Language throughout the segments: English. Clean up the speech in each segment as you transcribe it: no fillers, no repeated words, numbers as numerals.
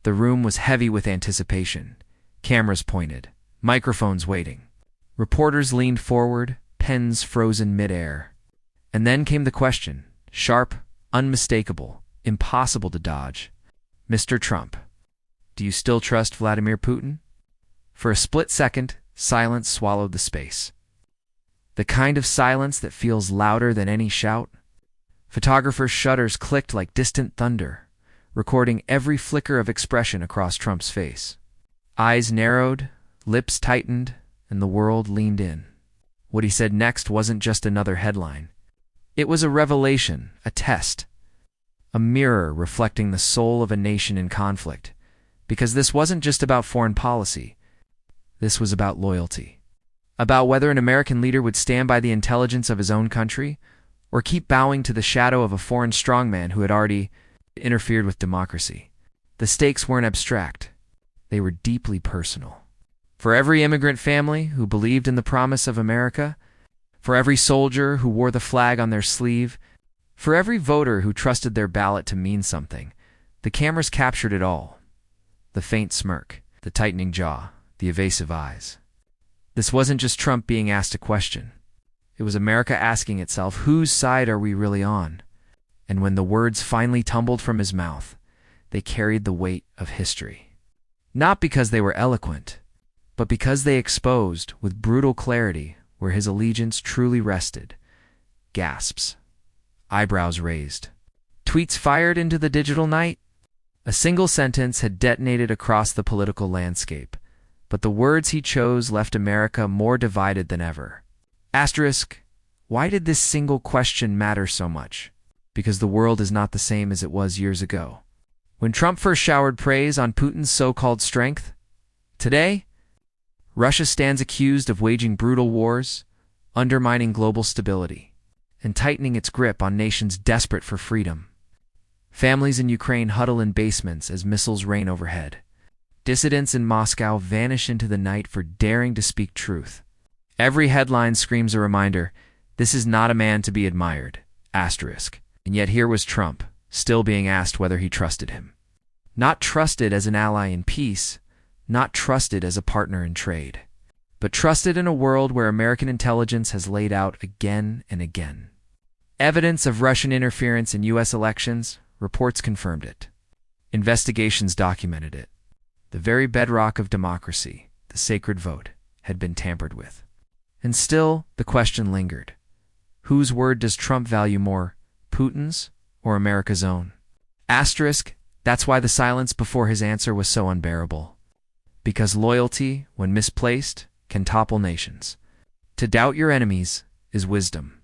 The room was heavy with anticipation. Cameras pointed, microphones waiting. Reporters leaned forward, pens frozen midair. And then came the question, sharp, unmistakable, impossible to dodge. Mr. Trump, do you still trust Vladimir Putin? For a split second, silence swallowed the space. The kind of silence that feels louder than any shout. Photographers' shutters clicked like distant thunder, recording every flicker of expression across Trump's face. Eyes narrowed, lips tightened, and the world leaned in. What he said next wasn't just another headline. It was a revelation, a test, a mirror reflecting the soul of a nation in conflict. Because this wasn't just about foreign policy. This was about loyalty. About whether an American leader would stand by the intelligence of his own country or keep bowing to the shadow of a foreign strongman who had already interfered with democracy. The stakes weren't abstract. They were deeply personal. For every immigrant family who believed in the promise of America, for every soldier who wore the flag on their sleeve, for every voter who trusted their ballot to mean something, the cameras captured it all. The faint smirk, the tightening jaw, the evasive eyes. This wasn't just Trump being asked a question. It was America asking itself, whose side are we really on? And when the words finally tumbled from his mouth, they carried the weight of history. Not because they were eloquent, but because they exposed, with brutal clarity, where his allegiance truly rested. Gasps. Eyebrows raised. Tweets fired into the digital night. A single sentence had detonated across the political landscape, but the words he chose left America more divided than ever. Asterisk, why did this single question matter so much? Because the world is not the same as it was years ago. When Trump first showered praise on Putin's so-called strength, today, Russia stands accused of waging brutal wars, undermining global stability, and tightening its grip on nations desperate for freedom. Families in Ukraine huddle in basements as missiles rain overhead. Dissidents in Moscow vanish into the night for daring to speak truth. Every headline screams a reminder, this is not a man to be admired, asterisk. And yet here was Trump, still being asked whether he trusted him. Not trusted as an ally in peace, not trusted as a partner in trade, but trusted in a world where American intelligence has laid out again and again. Evidence of Russian interference in U.S. elections, reports confirmed it. Investigations documented it. The very bedrock of democracy, the sacred vote, had been tampered with. And still, the question lingered. Whose word does Trump value more, Putin's or America's own? Asterisk, that's why the silence before his answer was so unbearable. Because loyalty, when misplaced, can topple nations. To doubt your enemies is wisdom.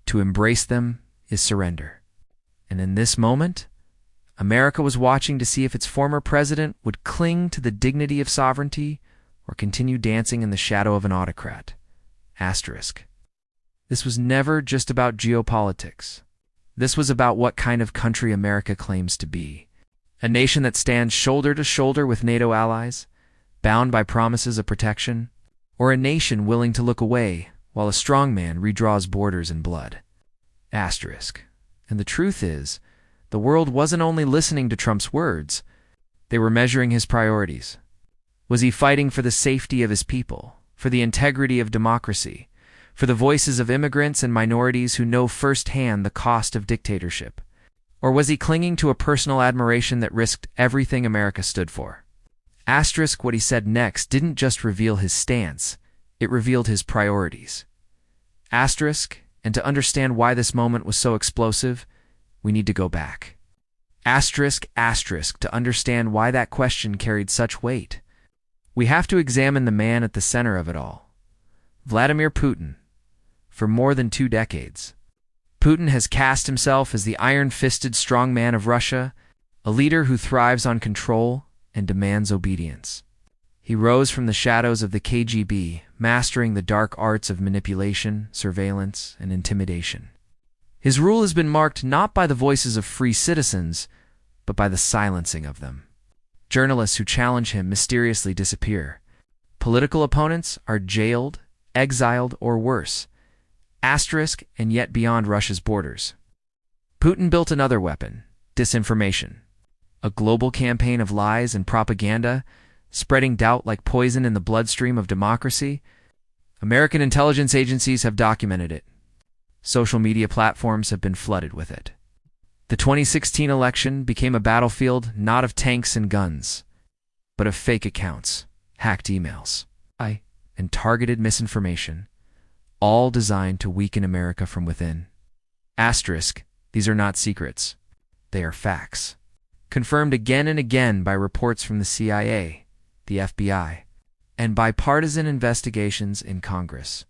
To embrace them is surrender. And in this moment, America was watching to see if its former president would cling to the dignity of sovereignty or continue dancing in the shadow of an autocrat. Asterisk. This was never just about geopolitics. This was about what kind of country America claims to be. A nation that stands shoulder to shoulder with NATO allies, bound by promises of protection, or a nation willing to look away while a strongman redraws borders in blood. Asterisk. And the truth is, the world wasn't only listening to Trump's words, they were measuring his priorities. Was he fighting for the safety of his people, for the integrity of democracy, for the voices of immigrants and minorities who know firsthand the cost of dictatorship? Or was he clinging to a personal admiration that risked everything America stood for? Asterisk, what he said next didn't just reveal his stance, it revealed his priorities. Asterisk, and to understand why this moment was so explosive, we need to go back. Asterisk, asterisk, to understand why that question carried such weight. We have to examine the man at the center of it all. Vladimir Putin. For more than 2 decades, Putin has cast himself as the iron-fisted strongman of Russia, a leader who thrives on control and demands obedience. He rose from the shadows of the KGB, mastering the dark arts of manipulation, surveillance, and intimidation. His rule has been marked not by the voices of free citizens, but by the silencing of them. Journalists who challenge him mysteriously disappear. Political opponents are jailed, exiled, or worse. Asterisk, and yet beyond Russia's borders. Putin built another weapon, disinformation. A global campaign of lies and propaganda, spreading doubt like poison in the bloodstream of democracy. American intelligence agencies have documented it. Social media platforms have been flooded with it. The 2016 election became a battlefield not of tanks and guns, but of fake accounts, hacked emails, and targeted misinformation, all designed to weaken America from within. Asterisk, these are not secrets. They are facts, confirmed again and again by reports from the CIA, the FBI, and bipartisan investigations in Congress.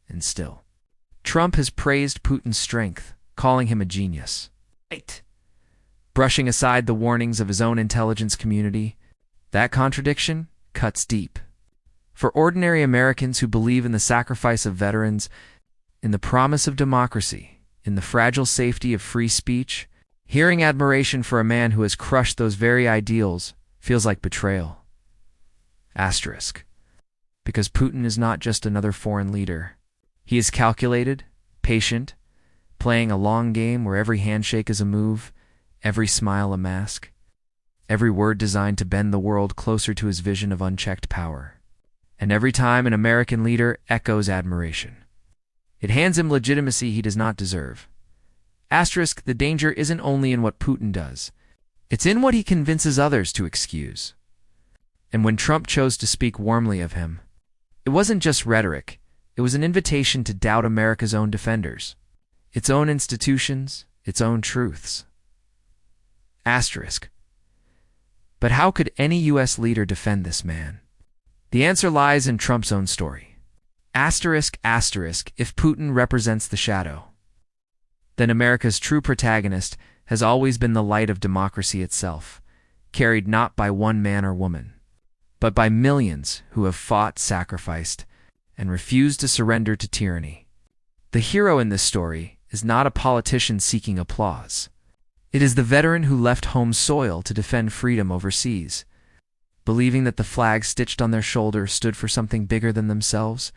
And still, Trump has praised Putin's strength, calling him a genius. Brushing aside the warnings of his own intelligence community, that contradiction cuts deep. For ordinary Americans who believe in the sacrifice of veterans, in the promise of democracy, in the fragile safety of free speech, hearing admiration for a man who has crushed those very ideals feels like betrayal. Asterisk. Because Putin is not just another foreign leader. He is calculated, patient, playing a long game where every handshake is a move, every smile a mask, every word designed to bend the world closer to his vision of unchecked power. And every time an American leader echoes admiration, it hands him legitimacy he does not deserve. Asterisk, the danger isn't only in what Putin does. It's in what he convinces others to excuse. And when Trump chose to speak warmly of him, it wasn't just rhetoric. It was an invitation to doubt America's own defenders, its own institutions, its own truths. Asterisk. But how could any U.S. leader defend this man? The answer lies in Trump's own story. Asterisk, asterisk, if Putin represents the shadow, then America's true protagonist has always been the light of democracy itself, carried not by one man or woman, but by millions who have fought, sacrificed, and refused to surrender to tyranny. The hero in this story is not a politician seeking applause. It is the veteran who left home soil to defend freedom overseas, believing that the flag stitched on their shoulder stood for something bigger than themselves.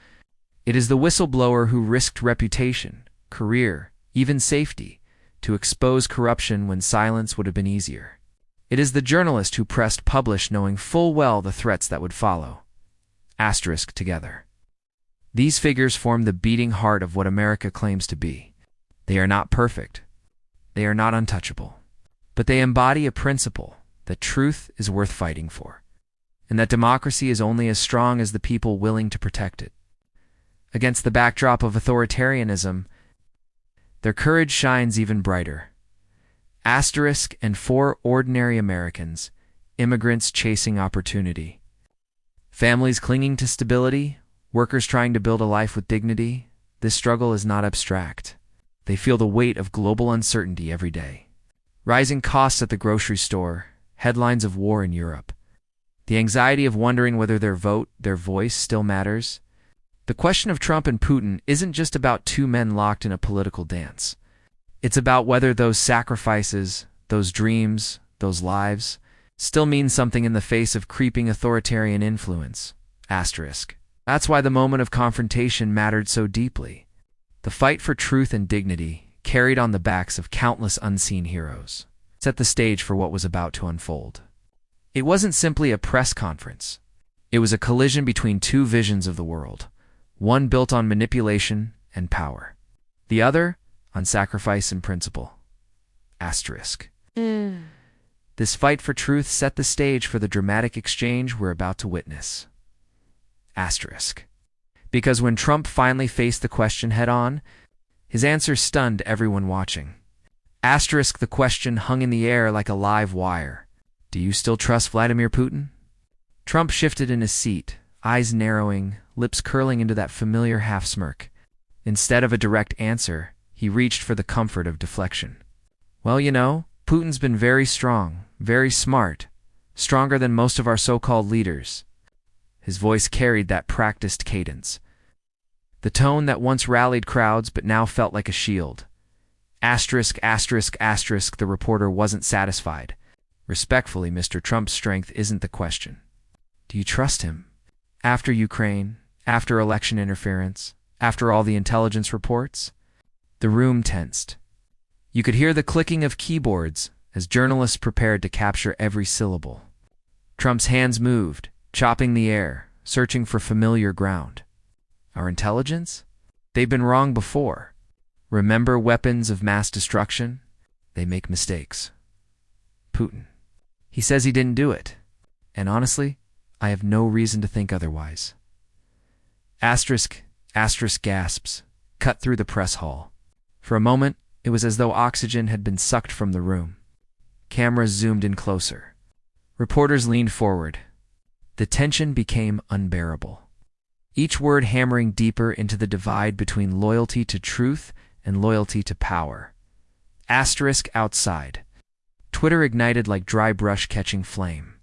It is the whistleblower who risked reputation, career, even safety, to expose corruption when silence would have been easier. It is the journalist who pressed publish knowing full well the threats that would follow. Asterisk together. These figures form the beating heart of what America claims to be. They are not perfect. They are not untouchable. But they embody a principle that truth is worth fighting for, and that democracy is only as strong as the people willing to protect it. Against the backdrop of authoritarianism, their courage shines even brighter. Asterisk, and for ordinary Americans, immigrants chasing opportunity, families clinging to stability, workers trying to build a life with dignity, this struggle is not abstract. They feel the weight of global uncertainty every day. Rising costs at the grocery store, headlines of war in Europe, the anxiety of wondering whether their vote, their voice still matters. The question of Trump and Putin isn't just about two men locked in a political dance. It's about whether those sacrifices, those dreams, those lives, still mean something in the face of creeping authoritarian influence. Asterisk. That's why the moment of confrontation mattered so deeply. The fight for truth and dignity, carried on the backs of countless unseen heroes, set the stage for what was about to unfold. It wasn't simply a press conference. It was a collision between two visions of the world, one built on manipulation and power, the other on sacrifice and principle. Asterisk. This fight for truth set the stage for the dramatic exchange we're about to witness. Asterisk. Because when Trump finally faced the question head-on, his answer stunned everyone watching. Asterisk, the question hung in the air like a live wire. Do you still trust Vladimir Putin? Trump shifted in his seat, eyes narrowing, lips curling into that familiar half-smirk. Instead of a direct answer, he reached for the comfort of deflection. Well, you know, Putin's been very strong, very smart, stronger than most of our so-called leaders. His voice carried that practiced cadence, the tone that once rallied crowds but now felt like a shield. Asterisk, asterisk, asterisk, the reporter wasn't satisfied. Respectfully, Mr. Trump's strength isn't the question. Do you trust him? After Ukraine, after election interference, after all the intelligence reports? The room tensed. You could hear the clicking of keyboards as journalists prepared to capture every syllable. Trump's hands moved, chopping the air, searching for familiar ground. Our intelligence? They've been wrong before. Remember weapons of mass destruction? They make mistakes. Putin. He says he didn't do it. And honestly, I have no reason to think otherwise. Asterisk gasps cut through the press hall. For a moment, it was as though oxygen had been sucked from the room. Cameras zoomed in closer. Reporters leaned forward. The tension became unbearable. Each word hammering deeper into the divide between loyalty to truth and loyalty to power. Asterisk outside. Twitter ignited like dry brush catching flame.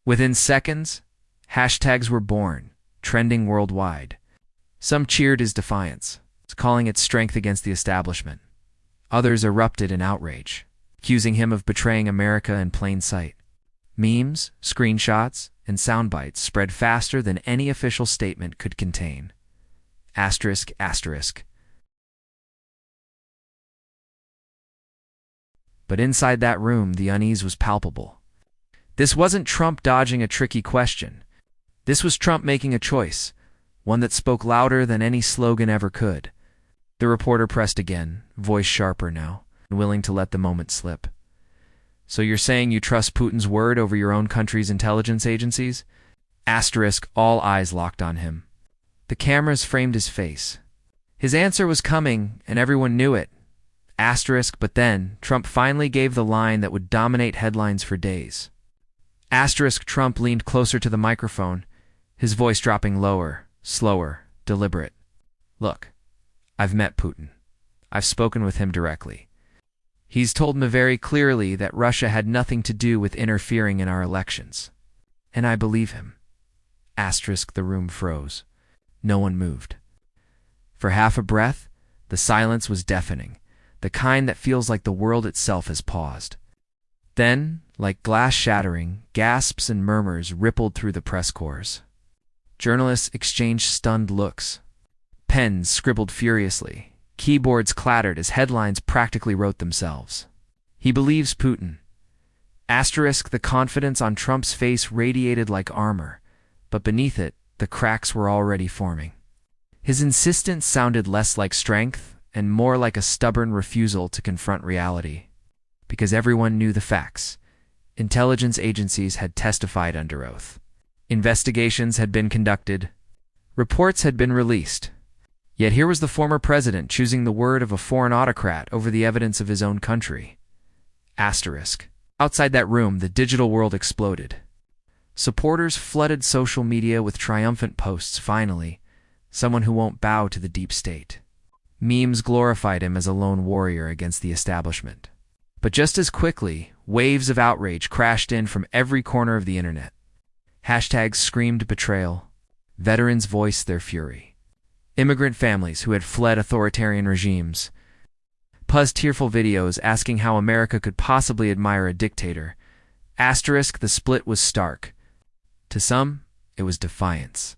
Within seconds, hashtags were born, trending worldwide. Some cheered his defiance, calling it strength against the establishment. Others erupted in outrage, accusing him of betraying America in plain sight. Memes, screenshots, and sound bites spread faster than any official statement could contain. Asterisk. But inside that room, the unease was palpable. This wasn't Trump dodging a tricky question. This was Trump making a choice, one that spoke louder than any slogan ever could. The reporter pressed again, voice sharper now, willing to let the moment slip. So you're saying you trust Putin's word over your own country's intelligence agencies? Asterisk, all eyes locked on him. The cameras framed his face. His answer was coming, and everyone knew it. Asterisk, but then, Trump finally gave the line that would dominate headlines for days. Asterisk, Trump leaned closer to the microphone, his voice dropping lower, slower, deliberate. Look, I've met Putin. I've spoken with him directly. He's told me very clearly that Russia had nothing to do with interfering in our elections. And I believe him. Asterisk, the room froze. No one moved. For half a breath, the silence was deafening, the kind that feels like the world itself has paused. Then, like glass shattering, gasps and murmurs rippled through the press corps. Journalists exchanged stunned looks. Pens scribbled furiously. Keyboards clattered as headlines practically wrote themselves. He believes Putin. Asterisk, the confidence on Trump's face radiated like armor, but beneath it, the cracks were already forming. His insistence sounded less like strength and more like a stubborn refusal to confront reality. Because everyone knew the facts. Intelligence agencies had testified under oath. Investigations had been conducted. Reports had been released. Yet here was the former president choosing the word of a foreign autocrat over the evidence of his own country. Asterisk. Outside that room, the digital world exploded. Supporters flooded social media with triumphant posts, finally, someone who won't bow to the deep state. Memes glorified him as a lone warrior against the establishment. But just as quickly, waves of outrage crashed in from every corner of the internet. Hashtags screamed betrayal. Veterans voiced their fury. Immigrant families who had fled authoritarian regimes buzzed tearful videos asking how America could possibly admire a dictator. Asterisk, the split was stark. To some, it was defiance.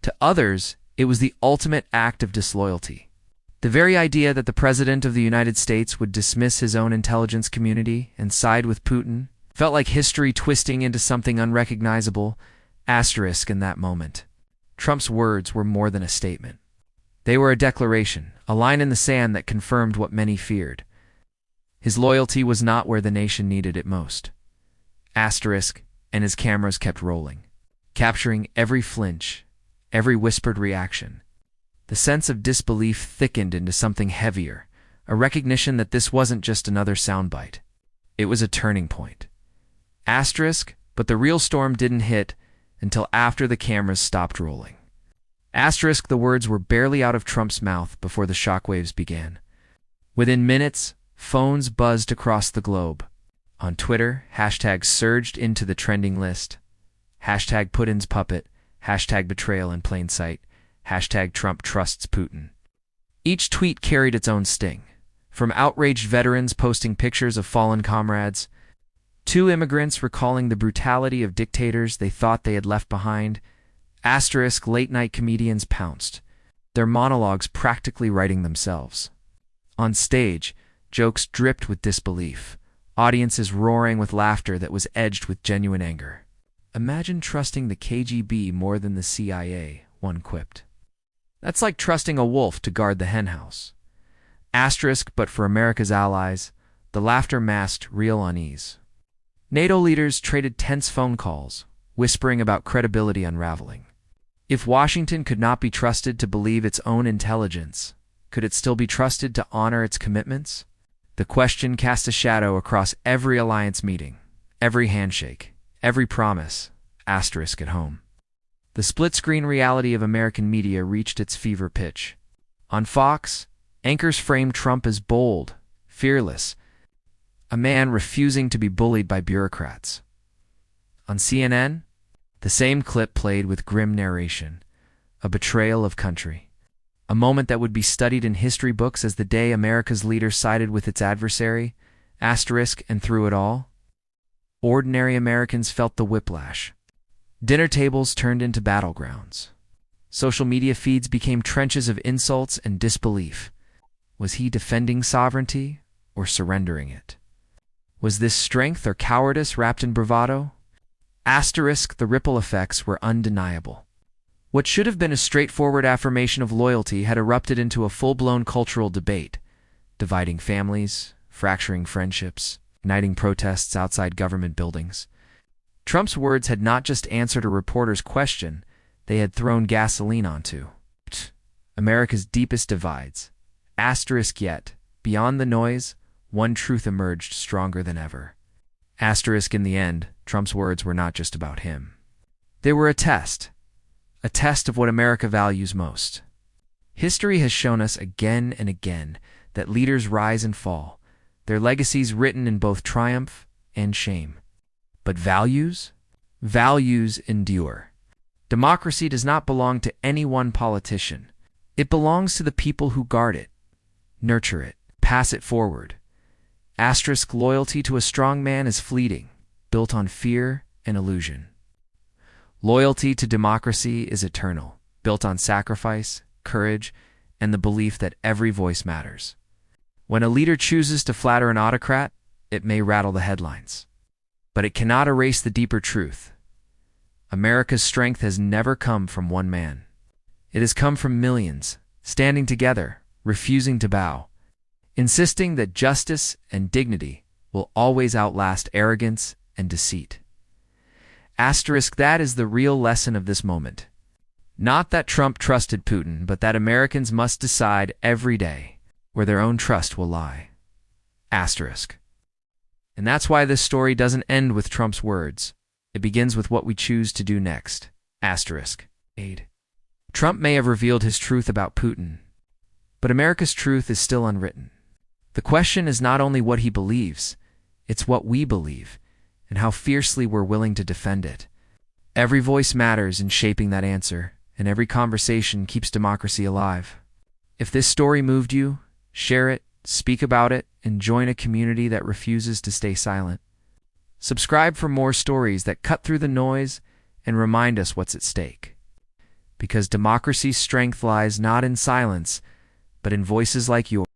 To others, it was the ultimate act of disloyalty. The very idea that the President of the United States would dismiss his own intelligence community and side with Putin felt like history twisting into something unrecognizable. Asterisk, in that moment. Trump's words were more than a statement. They were a declaration, a line in the sand that confirmed what many feared. His loyalty was not where the nation needed it most. Asterisk, and his cameras kept rolling, capturing every flinch, every whispered reaction. The sense of disbelief thickened into something heavier, a recognition that this wasn't just another soundbite. It was a turning point. Asterisk, but the real storm didn't hit until after the cameras stopped rolling. Asterisk, the words were barely out of Trump's mouth before the shockwaves began. Within minutes, phones buzzed across the globe. On Twitter, hashtags surged into the trending list. Hashtag Putin's puppet, hashtag betrayal in plain sight, hashtag Trump trusts Putin. Each tweet carried its own sting. From outraged veterans posting pictures of fallen comrades, to immigrants recalling the brutality of dictators they thought they had left behind. Asterisk, late-night comedians pounced, their monologues practically writing themselves. On stage, jokes dripped with disbelief, audiences roaring with laughter that was edged with genuine anger. "Imagine trusting the KGB more than the CIA," one quipped. "That's like trusting a wolf to guard the henhouse." Asterisk, but for America's allies, the laughter masked real unease. NATO leaders traded tense phone calls, whispering about credibility unraveling. If Washington could not be trusted to believe its own intelligence, could it still be trusted to honor its commitments? The question cast a shadow across every alliance meeting, every handshake, every promise, asterisk at home. The split-screen reality of American media reached its fever pitch. On Fox, anchors framed Trump as bold, fearless, a man refusing to be bullied by bureaucrats. On CNN, the same clip played with grim narration, a betrayal of country, a moment that would be studied in history books as the day America's leader sided with its adversary, asterisk, and through it all, ordinary Americans felt the whiplash. Dinner tables turned into battlegrounds. Social media feeds became trenches of insults and disbelief. Was he defending sovereignty or surrendering it? Was this strength or cowardice wrapped in bravado? Asterisk, the ripple effects were undeniable. What should have been a straightforward affirmation of loyalty had erupted into a full-blown cultural debate, dividing families, fracturing friendships, igniting protests outside government buildings. Trump's words had not just answered a reporter's question, they had thrown gasoline onto America's deepest divides. Asterisk, yet, beyond the noise, one truth emerged stronger than ever. Asterisk, in the end, Trump's words were not just about him. They were a test of what America values most. History has shown us again and again that leaders rise and fall, their legacies written in both triumph and shame. But values? Values endure. Democracy does not belong to any one politician. It belongs to the people who guard it, nurture it, pass it forward. Asterisk, loyalty to a strong man is fleeting, built on fear and illusion. Loyalty to democracy is eternal, built on sacrifice, courage, and the belief that every voice matters. When a leader chooses to flatter an autocrat, it may rattle the headlines. But it cannot erase the deeper truth. America's strength has never come from one man. It has come from millions, standing together, refusing to bow, insisting that justice and dignity will always outlast arrogance and deceit. Asterisk, that is the real lesson of this moment. Not that Trump trusted Putin, but that Americans must decide every day where their own trust will lie. Asterisk. And that's why this story doesn't end with Trump's words. It begins with what we choose to do next. Asterisk. Trump may have revealed his truth about Putin, but America's truth is still unwritten. The question is not only what he believes, it's what we believe, and how fiercely we're willing to defend it. Every voice matters in shaping that answer, and every conversation keeps democracy alive. If this story moved you, share it, speak about it, and join a community that refuses to stay silent. Subscribe for more stories that cut through the noise and remind us what's at stake. Because democracy's strength lies not in silence, but in voices like yours.